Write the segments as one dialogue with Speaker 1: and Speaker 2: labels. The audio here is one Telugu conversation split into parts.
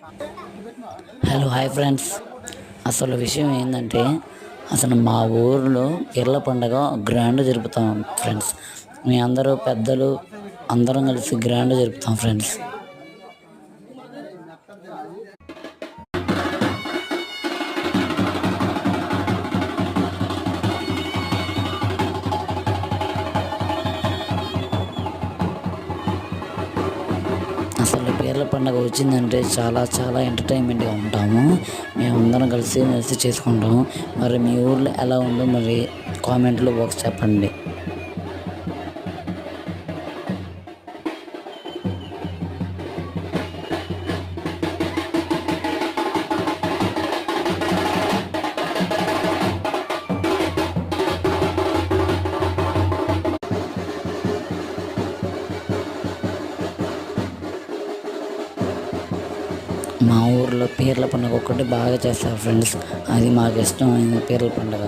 Speaker 1: Hello hi friends. అసలు విషయం ఏంటంటే అసలు మా ఊరిలో పీర్ల పండగ గ్రాండ్ జరుపుతాం ఫ్రెండ్స్. మీ అందరూ పెద్దలు అందరం కలిసి గ్రాండ్ జరుపుతాం ఫ్రెండ్స్. అసలు పీర్ల పండగ వచ్చిందంటే చాలా చాలా ఎంటర్టైన్మెంట్గా ఉంటాము. మేమందరం కలిసి మెలిసి చేసుకుంటాము. మరి మీ ఊర్లో ఎలా ఉందో మరి కామెంట్లో బాక్స్ చెప్పండి. మా ఊర్లో పీర్ల పండుగ ఒక్కటి బాగా చేస్తారు ఫ్రెండ్స్. అది మాకు ఇష్టమైన పీర్ల పండుగ.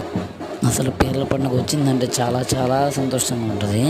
Speaker 1: అసలు పీర్ల పండుగ వచ్చిందంటే చాలా చాలా సంతోషంగా ఉంటుంది.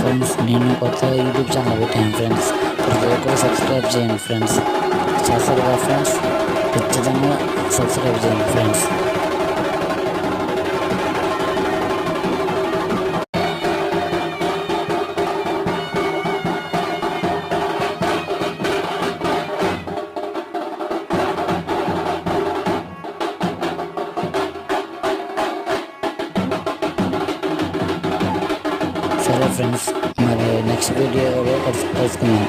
Speaker 1: ఫ్రెండ్స్, నేను కొత్త యూట్యూబ్ ఛానల్ పెట్టాను ఫ్రెండ్స్. ప్రతి ఒక్కరు సబ్స్క్రైబ్ చేయండి ఫ్రెండ్స్. చేస్తారు కదా ఫ్రెండ్స్, ఖచ్చితంగా సబ్స్క్రైబ్ చేయండి ఫ్రెండ్స్. సరే ఫ్రెండ్స్, మరి నెక్స్ట్ వీడియోలో కలుసుకుందాం.